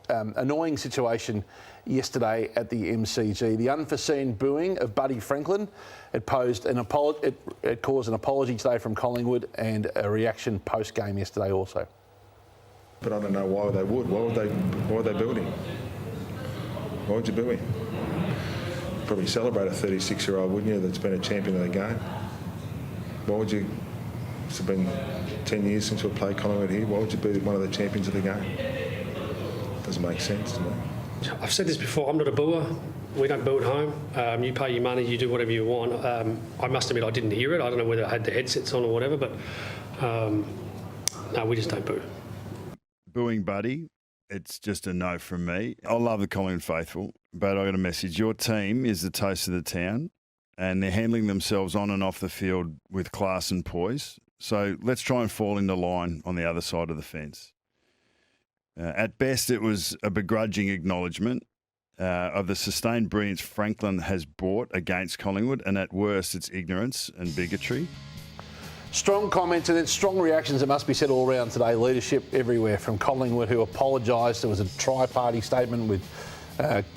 Annoying situation yesterday at the MCG. The unforeseen booing of Buddy Franklin. It caused an apology today from Collingwood and a reaction post-game yesterday also. But I don't know why they would. Why would they boo him? Why would you boo him? Probably celebrate a 36-year-old, wouldn't you, that's been a champion of the game? Why would you? It's been 10 years since we played Collingwood here. Why would you boo one of the champions of the game? Doesn't make sense to me. I've said this before, I'm not a booer. We don't boo at home. You pay your money, you do whatever you want. I must admit I didn't hear it. I don't know whether I had the headsets on or whatever, but no, we just don't boo. Booing Buddy, it's just a no from me. I love the Collingwood faithful, but I got a message. Your team is the toast of the town and they're handling themselves on and off the field with class and poise. So let's try and fall into line on the other side of the fence. At best, it was a begrudging acknowledgement of the sustained brilliance Franklin has brought against Collingwood, and at worst, it's ignorance and bigotry. Strong comments and then strong reactions, it must be said, all around today. Leadership everywhere from Collingwood, who apologised. There was a tri-party statement with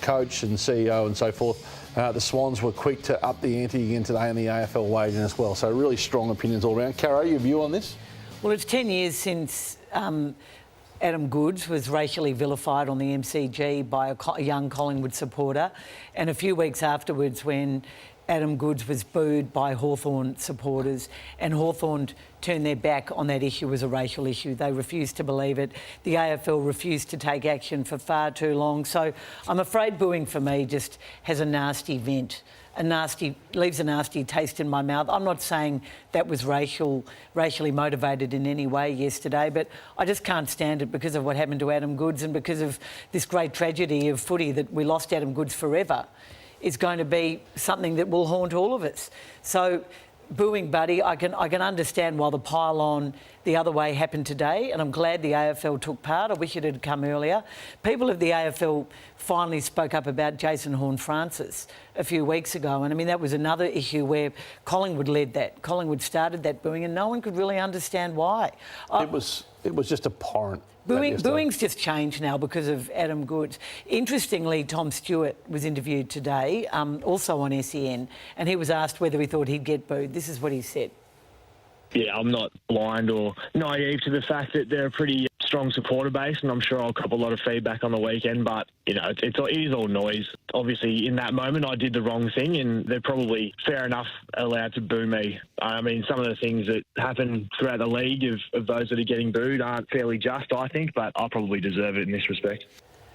coach and CEO and so forth. The Swans were quick to up the ante again today in the AFL waging as well. So really strong opinions all around. Caro, your view on this? Well, it's 10 years since Adam Goodes was racially vilified on the MCG by a young Collingwood supporter, and a few weeks afterwards when Adam Goodes was booed by Hawthorn supporters, and Hawthorn turned their back on that issue as a racial issue. They refused to believe it. The AFL refused to take action for far too long. So I'm afraid booing for me just has a nasty vent. Leaves a nasty taste in my mouth. I'm not saying that was racially motivated in any way yesterday, but I just can't stand it because of what happened to Adam Goodes and because of this great tragedy of footy that we lost Adam Goodes forever. Is going to be something that will haunt all of us. So booing Buddy, I can understand why the pile-on the other way happened today, and I'm glad the AFL took part. I wish it had come earlier. People of the AFL finally spoke up about Jason Horne-Francis a few weeks ago, and I mean that was another issue where Collingwood led that. Collingwood started that booing, and no one could really understand why. It was just abhorrent. Booing's just changed now because of Adam Goodes. Interestingly, Tom Stewart was interviewed today, also on SEN, and he was asked whether he thought he'd get booed. This is what he said. Yeah, I'm not blind or naive to the fact that they're a pretty strong supporter base, and I'm sure I'll cop a lot of feedback on the weekend, but, you know, it is all noise. Obviously, in that moment, I did the wrong thing, and they're probably, fair enough, allowed to boo me. I mean, some of the things that happen throughout the league of those that are getting booed aren't fairly just, I think, but I probably deserve it in this respect.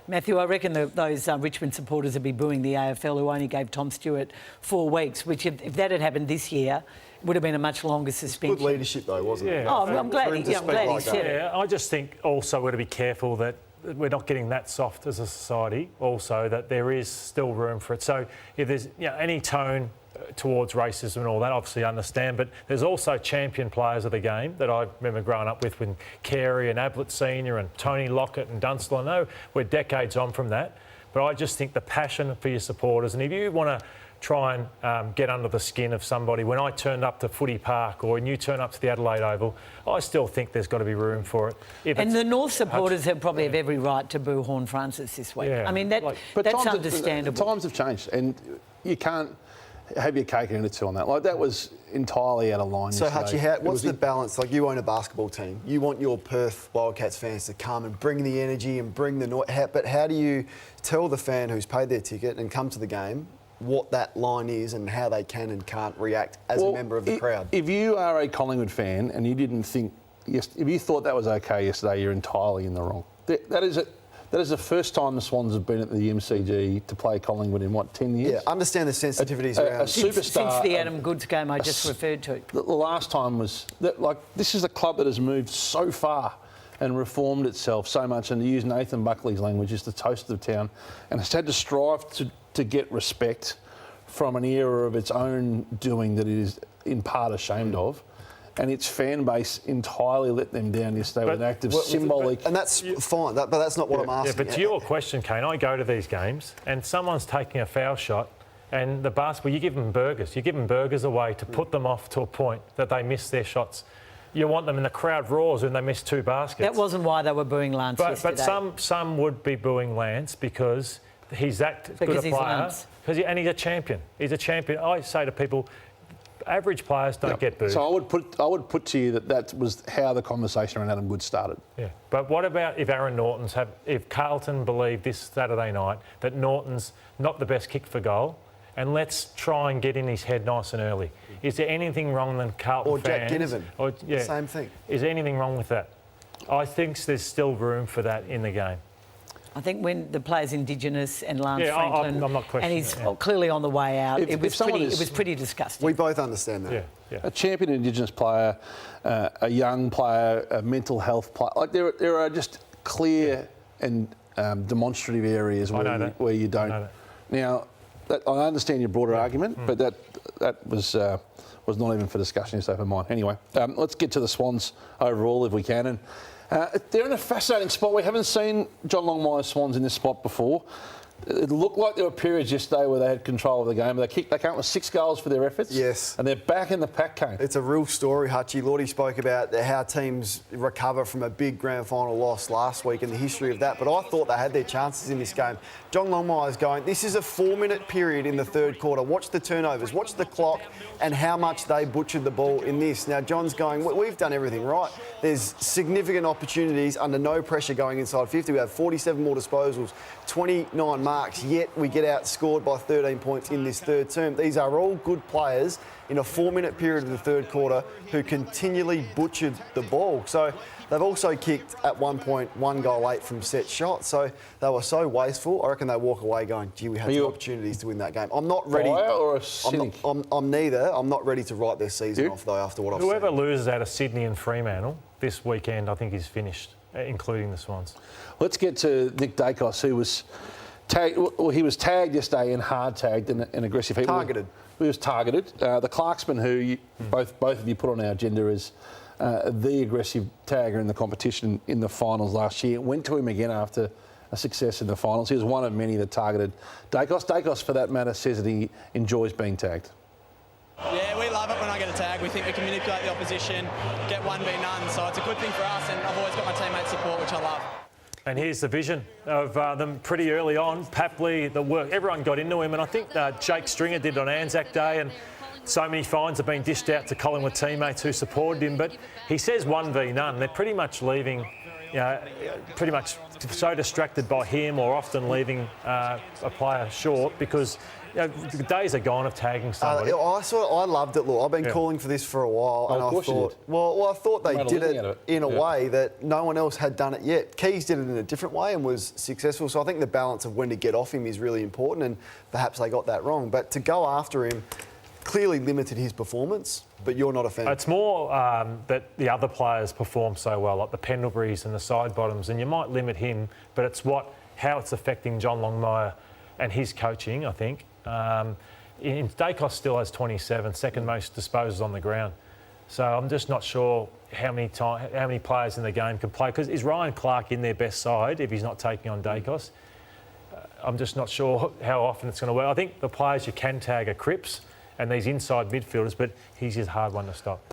Matthew, I reckon those Richmond supporters would be booing the AFL who only gave Tom Stewart 4 weeks, which if that had happened this year, would have been a much longer suspension. Good leadership, though, wasn't it? Oh, I'm glad he said it. Yeah, I just think also we've got to be careful that we're not getting that soft as a society, also, that there is still room for it. So if there's any tone towards racism and all that, obviously I understand, but there's also champion players of the game that I remember growing up with Carey and Ablett Senior and Tony Lockett and Dunstall. I know we're decades on from that, but I just think the passion for your supporters, and if you want to try and get under the skin of somebody. When I turned up to Footy Park or when you turn up to the Adelaide Oval, I still think there's got to be room for it. And the North supporters have every right to boo Horne-Francis this week. Yeah. I mean, that's understandable. Times have changed and you can't have your cake and eat it too on that. Like, that was entirely out of line. So, Hutchie, what's the balance? Like, you own a basketball team. You want your Perth Wildcats fans to come and bring the energy and bring the noise. But how do you tell the fan who's paid their ticket and come to the game what that line is and how they can and can't react as a member of the crowd? If you are a Collingwood fan and you didn't think, if you thought that was okay yesterday, you're entirely in the wrong. That is the first time the Swans have been at the MCG to play Collingwood in, 10 years? Yeah, understand the sensitivities around since the Adam Goodes game I just referred to. The last time was, this is a club that has moved so far and reformed itself so much, and to use Nathan Buckley's language, is the toast of the town, and it's had to strive to get respect from an era of its own doing that it is in part ashamed of, and its fan base entirely let them down yesterday with an act of symbolic... And that's fine, but that's not what I'm asking. Yeah, but to your question, Kane, I go to these games and someone's taking a foul shot and the basketball, you give them burgers away to put them off to a point that they miss their shots. you want them, and the crowd roars when they miss 2 baskets. That wasn't why they were booing Lance yesterday. But some would be booing Lance because he's that good a he's player. Lance. And he's a champion. He's a champion. I say to people, average players don't get booed. So I would put to you that was how the conversation around Adam Goods started. Yeah. But what about if if Carlton believe this Saturday night that Norton's not the best kick for goal, and let's try and get in his head nice and early? Is there anything wrong than Carlton Or Jack fans? Ginnivan. Same thing. Is there anything wrong with that? I think there's still room for that in the game. I think when the player's Indigenous and Lance Yeah, Franklin, I'm not questioning and he's it, yeah. clearly on the way out, If it was someone pretty disgusting. We both understand that. Yeah. A champion Indigenous player, a young player, a mental health player. Like there are just clear and demonstrative areas where you don't. Now, I understand your broader argument, but that was not even for discussion yesterday for mine. Anyway, let's get to the Swans overall if we can. And they're in a fascinating spot. We haven't seen John Longmire's Swans in this spot before. It looked like there were periods yesterday where they had control of the game. They came up with 6 goals for their efforts. Yes. And they're back in the pack game. It's a real story, Hutchie. Lordy spoke about how teams recover from a big grand final loss last week and the history of that, but I thought they had their chances in this game. John Longmire's going, this is a 4-minute period in the third quarter. Watch the turnovers, watch the clock and how much they butchered the ball in this. Now, John's going, we've done everything right. There's significant opportunities under no pressure going inside 50. We have 47 more disposals, 29 marks, yet we get outscored by 13 points in this third term. These are all good players in a 4-minute period of the third quarter who continually butchered the ball. So they've also kicked at one point 1 goal 8 from set shots. So they were so wasteful. I reckon they walk away going, gee, we had some opportunities to win that game. I'm not ready. Buyer or a cynic? I'm neither. I'm not ready to write their season off, though, after what I've seen. Whoever loses out of Sydney and Fremantle this weekend, I think is finished, including the Swans. Let's get to Nick Dacos, who was tagged. Well, he was tagged yesterday and hard tagged in aggressive heat. Targeted. He was targeted. The Clarksman, who both of you put on our agenda as the aggressive tagger in the competition in the finals last year, went to him again after a success in the finals. He was one of many that targeted Dacos. Dacos, for that matter, says that he enjoys being tagged. Yeah, we love it when I get a tag. We think we can manipulate the opposition, get 1v none. So it's a good thing for us, and I've always got my teammates' support, which I love. And here's the vision of them pretty early on. Papley, the work, everyone got into him, and I think Jake Stringer did it on Anzac Day, and so many fines have been dished out to Collingwood teammates who supported him. But he says 1v none. They're pretty much leaving, pretty much so distracted by him, or often leaving a player short because the days are gone of tagging somebody. I loved it, look. I've been calling for this for a while, and I thought, I thought they did it in a way that no one else had done it yet. Keys did it in a different way and was successful. So I think the balance of when to get off him is really important, and perhaps they got that wrong. But to go after him clearly limited his performance. But you're not a fan. It's more that the other players perform so well, like the Pendleburys and the side bottoms, and you might limit him, but it's how it's affecting John Longmire and his coaching, I think. Dacos still has 27, second most disposals on the ground. So I'm just not sure how many players in the game can play. Because is Ryan Clark in their best side if he's not taking on Dacos? I'm just not sure how often it's going to work. I think the players you can tag are Cripps and these inside midfielders, but he's just a hard one to stop.